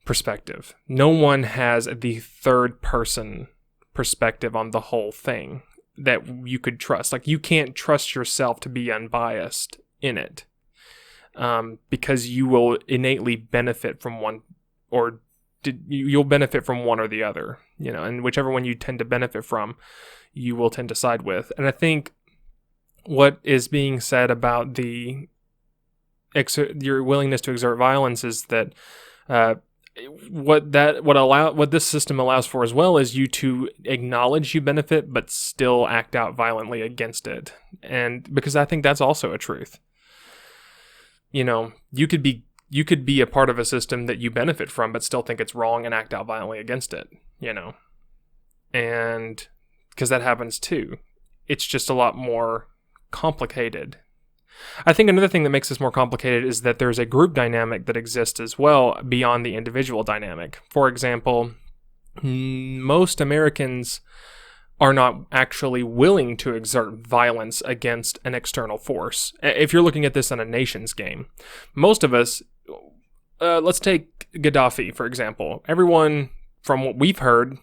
perspective. No one has the third person perspective on the whole thing that you could trust. Like, you can't trust yourself to be unbiased in it, because you will innately benefit from one, or you'll benefit from one or the other, and whichever one you tend to benefit from, you will tend to side with. And I think what is being said about your willingness to exert violence is that what this system allows for as well is you to acknowledge you benefit but still act out violently against it. And because I think that's also a truth. You could be a part of a system that you benefit from but still think it's wrong and act out violently against it, And because that happens too. It's just a lot more complicated. I think another thing that makes this more complicated is that there's a group dynamic that exists as well beyond the individual dynamic. For example, most Americans are not actually willing to exert violence against an external force. If you're looking at this on a nation's game, most of us, let's take Gaddafi, for example. Everyone, from what we've heard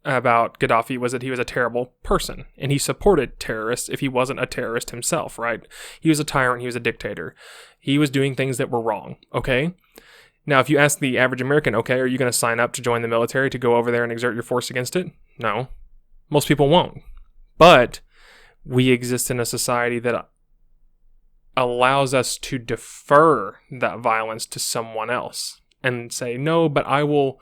about Gaddafi, was that he was a terrible person, and he supported terrorists if he wasn't a terrorist himself, right? He was a tyrant, he was a dictator. He was doing things that were wrong, okay? Now, if you ask the average American, okay, are you going to sign up to join the military to go over there and exert your force against it? No. Most people won't. But we exist in a society that allows us to defer that violence to someone else and say, no, but I will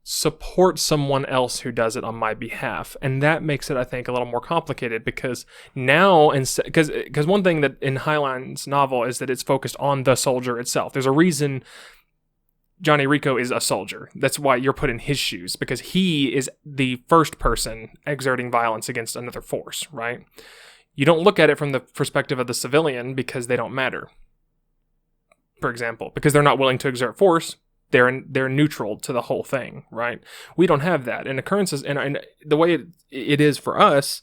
support someone else who does it on my behalf. And that makes it, I think, a little more complicated, because now, because one thing that in Highline's novel is that it's focused on the soldier itself. There's a reason Johnny Rico is a soldier. That's why you're put in his shoes, because he is the first person exerting violence against another force, right? You don't look at it from the perspective of the civilian because they don't matter. For example, because they're not willing to exert force, they're neutral to the whole thing, right? We don't have that. And occurrences, and the way it is for us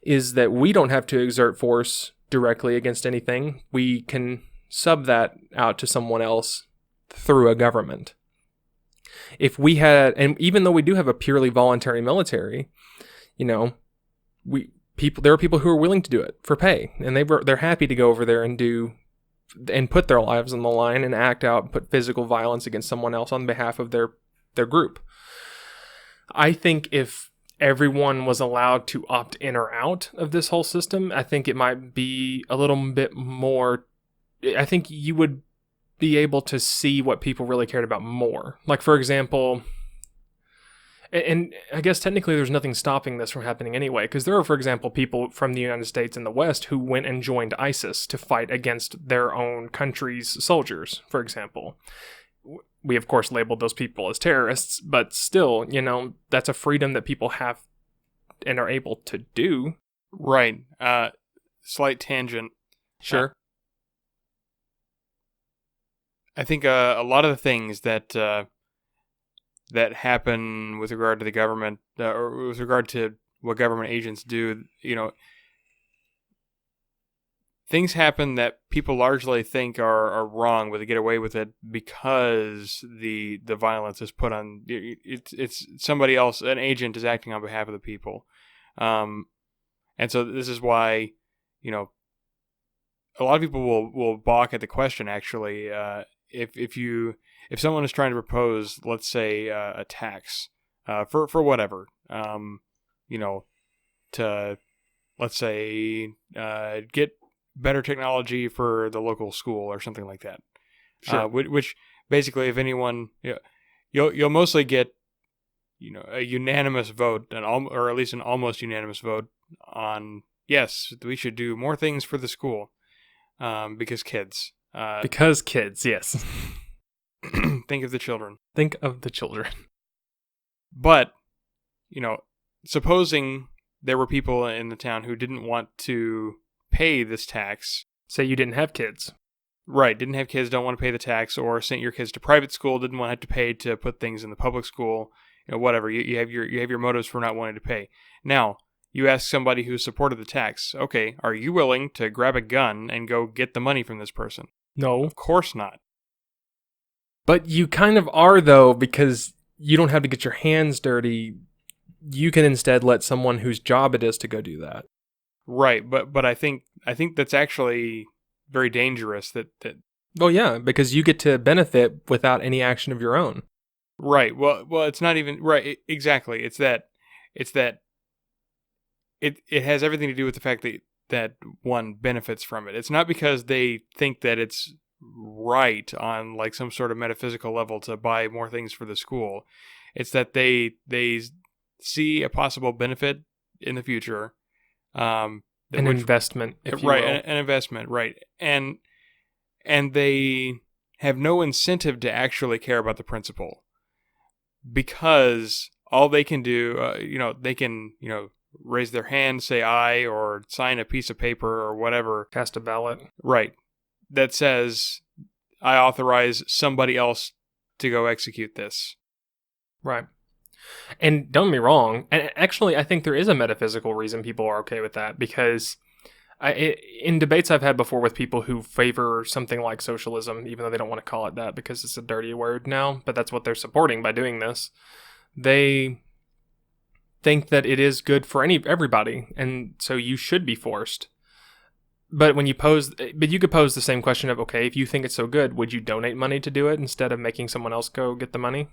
is that we don't have to exert force directly against anything. We can sub that out to someone else through a government. If we had, and even though we do have a purely voluntary military, there are people who are willing to do it for pay, and they're happy to go over there and put their lives on the line and act out, put physical violence against someone else on behalf of their group. I think if everyone was allowed to opt in or out of this whole system, I think it might be a little bit more, I think you would be able to see what people really cared about more. Like, for example, and I guess technically there's nothing stopping this from happening anyway, because there are, for example, people from the United States and the West who went and joined ISIS to fight against their own country's soldiers, for example. We, of course, labeled those people as terrorists, but still, that's a freedom that people have and are able to do. Right. Slight tangent. Sure. I think a lot of the things that happen with regard to the government, or with regard to what government agents do, things happen that people largely think are wrong, but they get away with it because the violence is put on. It's somebody else, an agent is acting on behalf of the people, and so this is why, a lot of people will balk at the question. Actually, if someone is trying to propose, let's say, a tax for whatever, to, let's say, get better technology for the local school or something like that. Sure. Which basically, if anyone, you'll mostly get, a unanimous vote, or at least an almost unanimous vote on, yes, we should do more things for the school, because kids. Because kids, yes. Think of the children. Think of the children. But, supposing there were people in the town who didn't want to pay this tax. Say you didn't have kids. Right, didn't have kids, don't want to pay the tax, or sent your kids to private school, didn't want to have to pay to put things in the public school, whatever. You have your motives for not wanting to pay. Now, you ask somebody who supported the tax, okay, are you willing to grab a gun and go get the money from this person? No. Of course not. But you kind of are, though, because you don't have to get your hands dirty. You can instead let someone whose job it is to go do that. Right, but I think that's actually very dangerous. That. Well, yeah, because you get to benefit without any action of your own. Right. Well, it's not even right. Exactly. It's that. It has everything to do with the fact that one benefits from it. It's not because they think that it's right on like some sort of metaphysical level to buy more things for the school. It's that they see a possible benefit in the future. Investment, if you right, will. An investment, right. And they have no incentive to actually care about the principle, because all they can do, they can, raise their hand, say aye, or sign a piece of paper or whatever. Cast a ballot. Right. That says, I authorize somebody else to go execute this. Right. And don't get me wrong, and actually I think there is a metaphysical reason people are okay with that, because in debates I've had before with people who favor something like socialism, even though they don't want to call it that because it's a dirty word now, but that's what they're supporting by doing this, they think that it is good for everybody, and so you should be forced. But you could pose the same question of, okay, if you think it's so good, would you donate money to do it instead of making someone else go get the money?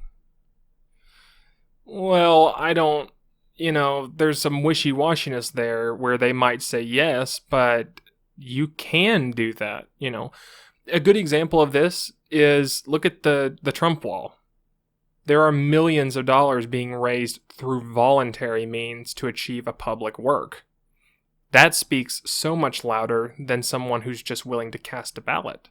Well, I don't, there's some wishy-washiness there where they might say yes, but you can do that, A good example of this is, look at the Trump wall. There are millions of dollars being raised through voluntary means to achieve a public work. That speaks so much louder than someone who's just willing to cast a ballot.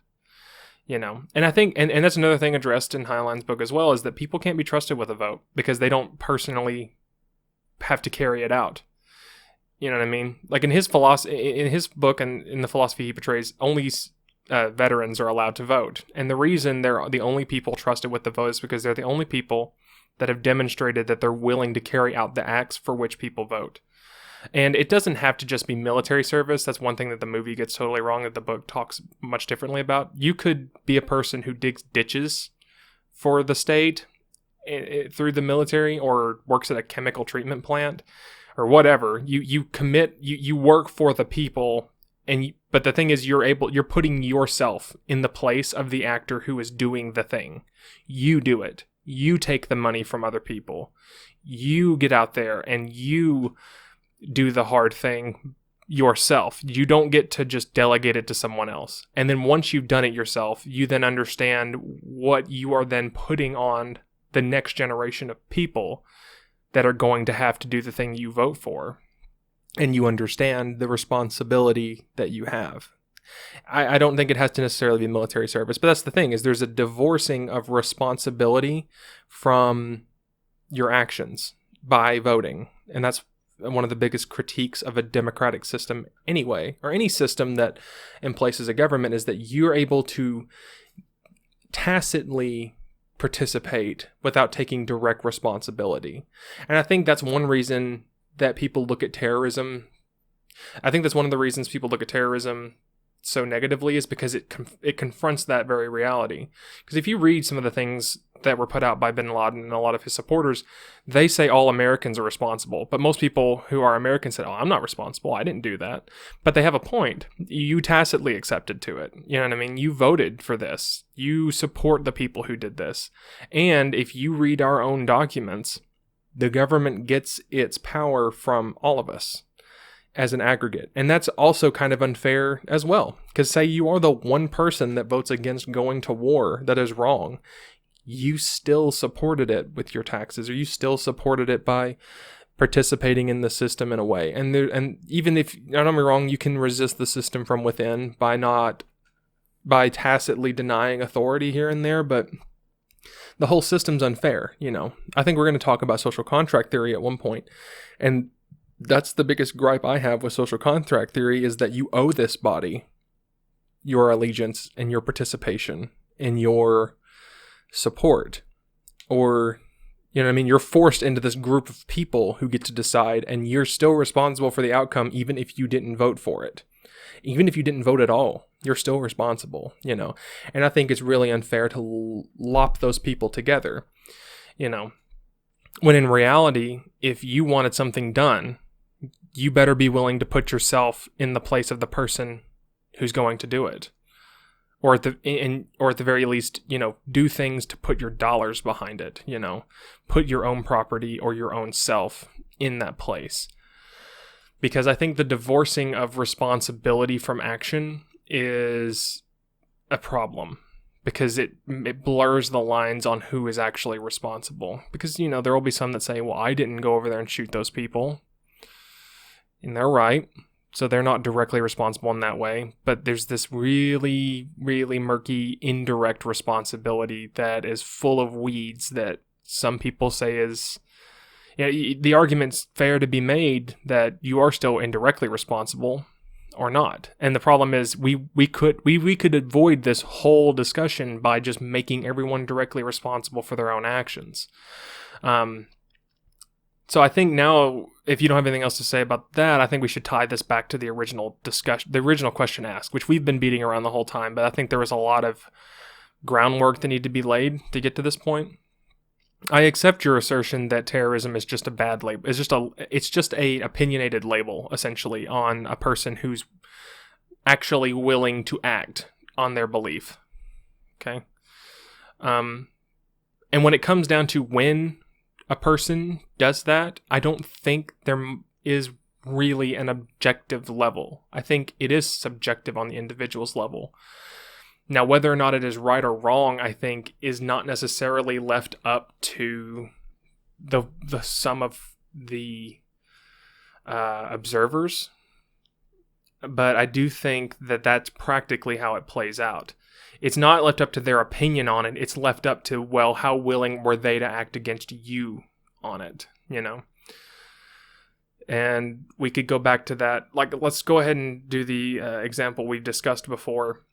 And I think, and that's another thing addressed in Heinlein's book as well, is that people can't be trusted with a vote because they don't personally have to carry it out. You know what I mean? Like in his book and in the philosophy he portrays, only veterans are allowed to vote. And the reason they're the only people trusted with the vote is because they're the only people that have demonstrated that they're willing to carry out the acts for which people vote. And it doesn't have to just be military service. That's one thing that the movie gets totally wrong, that the book talks much differently about. You could be a person who digs ditches for the state through the military, or works at a chemical treatment plant, or whatever. You commit, you work for the people, but the thing is, you're putting yourself in the place of the actor who is doing the thing. You do it. You take the money from other people. You get out there and you do the hard thing yourself. You don't get to just delegate it to someone else. And then once you've done it yourself, you then understand what you are then putting on the next generation of people that are going to have to do the thing you vote for. And you understand the responsibility that you have. I don't think it has to necessarily be military service, but that's the thing, is there's a divorcing of responsibility from your actions by voting. And that's one of the biggest critiques of a democratic system anyway, or any system that emplaces a government, is that you're able to tacitly participate without taking direct responsibility. And I think that's one reason that people look at terrorism. I think that's one of the reasons people look at terrorism so negatively is because it confronts that very reality. Because if you read some of the things that were put out by bin Laden and a lot of his supporters, they say all Americans are responsible. But most people who are Americans said, oh, I'm not responsible. I didn't do that. But they have a point. You tacitly accepted to it. You know what I mean? You voted for this. You support the people who did this. And if you read our own documents, the government gets its power from all of us as an aggregate. And that's also kind of unfair as well. Because say you are the one person that votes against going to war that is wrong, you still supported it with your taxes, or you still supported it by participating in the system in a way. And even if, don't get me wrong, you can resist the system from within by tacitly denying authority here and there, but the whole system's unfair, you know. I think we're going to talk about social contract theory at one point, and that's the biggest gripe I have with social contract theory, is that you owe this body your allegiance and your participation and your support, or, you know what I mean, you're forced into this group of people who get to decide, and you're still responsible for the outcome even if you didn't vote for it. Even if you didn't vote at all, you're still responsible, you know. And I think it's really unfair to lop those people together, you know, when in reality, if you wanted something done, you better be willing to put yourself in the place of the person who's going to do it. Or at the very least, you know, do things to put your dollars behind it, you know. Put your own property or your own self in that place. Because I think the divorcing of responsibility from action is a problem. Because it blurs the lines on who is actually responsible. Because, you know, there will be some that say, well, I didn't go over there and shoot those people. And they're right. So they're not directly responsible in that way. But there's this really, really murky indirect responsibility that is full of weeds that some people say is... Yeah, the argument's fair to be made that you are still indirectly responsible or not. And the problem is we could avoid this whole discussion by just making everyone directly responsible for their own actions. So I think now, if you don't have anything else to say about that, I think we should tie this back to the original discussion, the original question asked, which we've been beating around the whole time. But I think there was a lot of groundwork that needed to be laid to get to this point. I accept your assertion that terrorism is just a bad label. It's just a opinionated label, essentially, on a person who's actually willing to act on their belief. Okay? And when it comes down to when a person does that, I don't think there is really an objective level. I think it is subjective on the individual's level. Now, whether or not it is right or wrong, I think, is not necessarily left up to the sum of the observers. But I do think that that's practically how it plays out. It's not left up to their opinion on it. It's left up to, well, how willing were they to act against you on it, you know? And we could go back to that. Like, let's go ahead and do the example we've discussed before.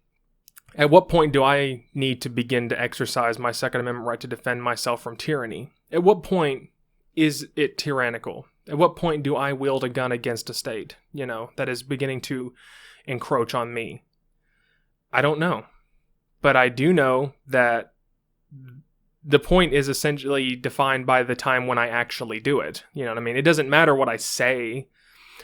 At what point do I need to begin to exercise my Second Amendment right to defend myself from tyranny? At what point is it tyrannical? At what point do I wield a gun against a state, you know, that is beginning to encroach on me? I don't know. But I do know that the point is essentially defined by the time when I actually do it. You know what I mean? It doesn't matter what I say.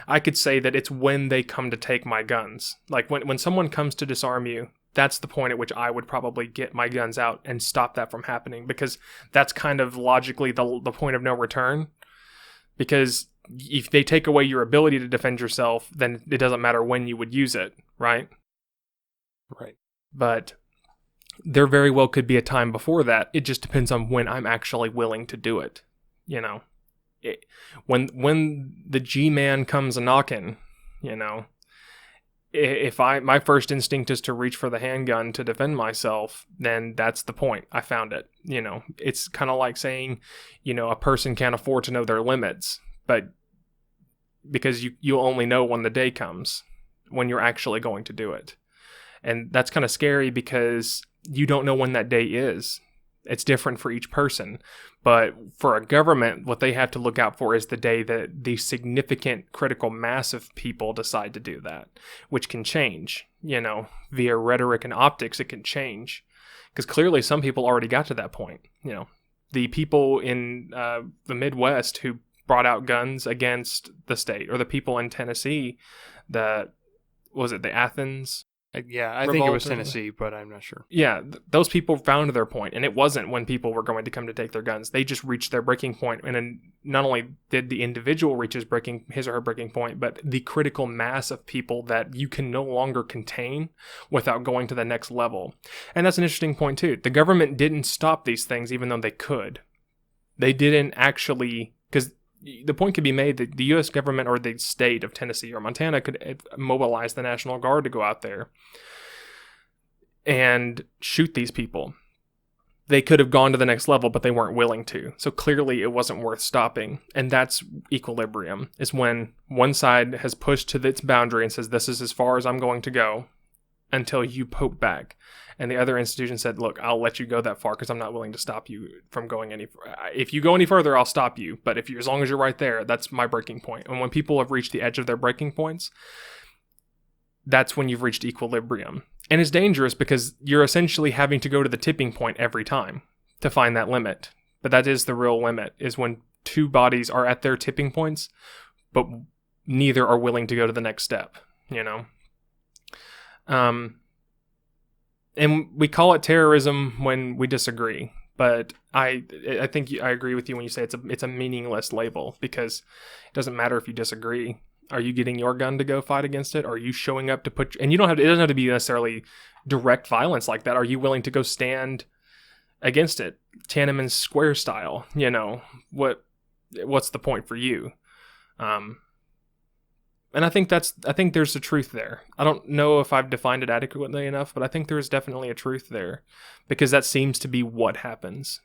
I could say that it's when they come to take my guns. Like when someone comes to disarm you, that's the point at which I would probably get my guns out and stop that from happening, because that's kind of logically the point of no return. Because if they take away your ability to defend yourself, then it doesn't matter when you would use it, right? Right. But there very well could be a time before that. It just depends on when I'm actually willing to do it. You know, when the G-man comes a-knocking, you know, if my first instinct is to reach for the handgun to defend myself, then that's the point. I found it. You know, it's kind of like saying, you know, a person can't afford to know their limits, but because you only know when the day comes, when you're actually going to do it. And that's kind of scary because you don't know when that day is. It's different for each person. But for a government, what they have to look out for is the day that the significant critical mass of people decide to do that, which can change, via rhetoric and optics, it can change. Because clearly some people already got to that point. The people in the Midwest who brought out guns against the state, or the people in Tennessee that, was it the Athens? Yeah, I think it was Tennessee, but I'm not sure. Yeah, those people found their point, and it wasn't when people were going to come to take their guns. They just reached their breaking point, and then not only did the individual reach his or her breaking point, but the critical mass of people that you can no longer contain without going to the next level. And that's an interesting point, too. The government didn't stop these things, even though they could. They didn't actually, because the point could be made that the U.S. government or the state of Tennessee or Montana could mobilize the National Guard to go out there and shoot these people. They could have gone to the next level, but they weren't willing to. So clearly it wasn't worth stopping. And that's equilibrium, is when one side has pushed to its boundary and says, this is as far as I'm going to go until you poke back. And the other institution said, look, I'll let you go that far because I'm not willing to stop you from going any further. If you go any further, I'll stop you. But as long as you're right there, that's my breaking point. And when people have reached the edge of their breaking points, that's when you've reached equilibrium. And it's dangerous because you're essentially having to go to the tipping point every time to find that limit. But that is the real limit, is when two bodies are at their tipping points, but neither are willing to go to the next step, And we call it terrorism when we disagree, but I think I agree with you when you say it's a meaningless label, because it doesn't matter if you disagree. Are you getting your gun to go fight against it? Are you showing up to and it doesn't have to be necessarily direct violence like that. Are you willing to go stand against it, Tiananmen Square style? What's the point for you? And I think there's a truth there. I don't know if I've defined it adequately enough, but I think there's definitely a truth there, because that seems to be what happens,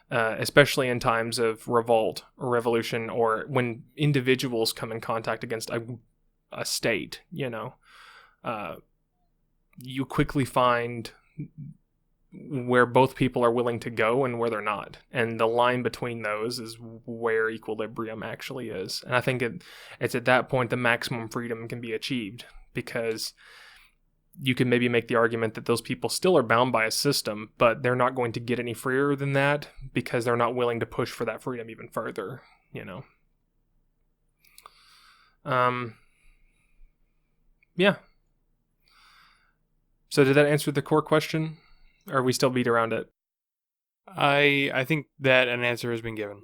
especially in times of revolt or revolution, or when individuals come in contact against a state, you quickly find where both people are willing to go and where they're not. And the line between those is where equilibrium actually is. And I think it's at that point the maximum freedom can be achieved, because you can maybe make the argument that those people still are bound by a system, but they're not going to get any freer than that because they're not willing to push for that freedom even further, Yeah. So did that answer the core question? Or are we still beat around it? I think that an answer has been given.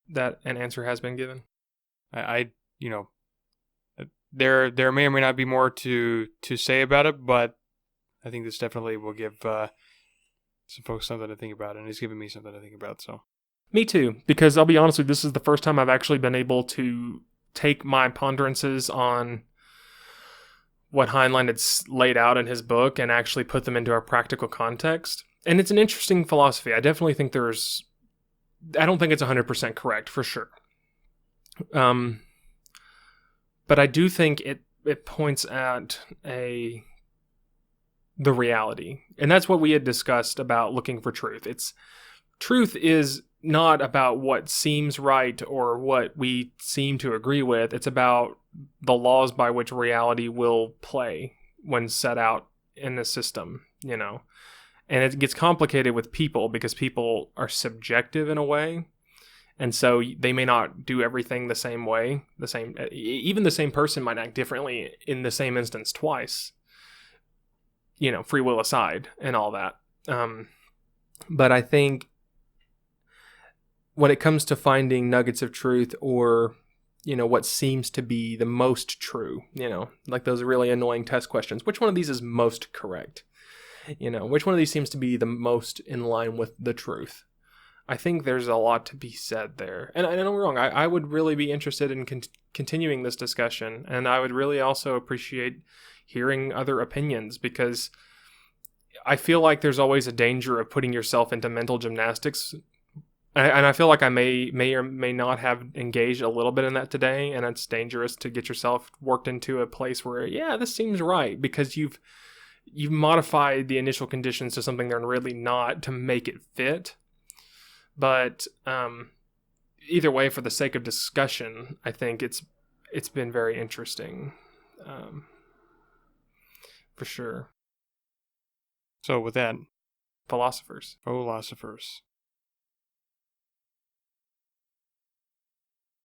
That an answer has been given? There may or may not be more to say about it, but I think this definitely will give some folks something to think about, and it's giving me something to think about. So, me too, because I'll be honest with you, this is the first time I've actually been able to take my ponderances on what Heinlein had laid out in his book and actually put them into a practical context. And it's an interesting philosophy. I definitely think I don't think it's 100% correct, for sure. But I do think it points at the reality. And that's what we had discussed about looking for truth. Truth is not about what seems right or what we seem to agree with. It's about the laws by which reality will play when set out in the system, And it gets complicated with people because people are subjective in a way. And so they may not do everything the same way. Even the same person might act differently in the same instance twice, free will aside and all that. But I think when it comes to finding nuggets of truth, or what seems to be the most true, like those really annoying test questions, which one of these is most correct? Which one of these seems to be the most in line with the truth? I think there's a lot to be said there. And I don't get me wrong, I would really be interested in continuing this discussion, and I would really also appreciate hearing other opinions, because I feel like there's always a danger of putting yourself into mental gymnastics. And I feel like I may or may not have engaged a little bit in that today, and it's dangerous to get yourself worked into a place where, yeah, this seems right, because you've you've modified the initial conditions to something they're really not to make it fit. But either way, for the sake of discussion, I think it's been very interesting, for sure. So with that, Philosophers. Fauxlosophers.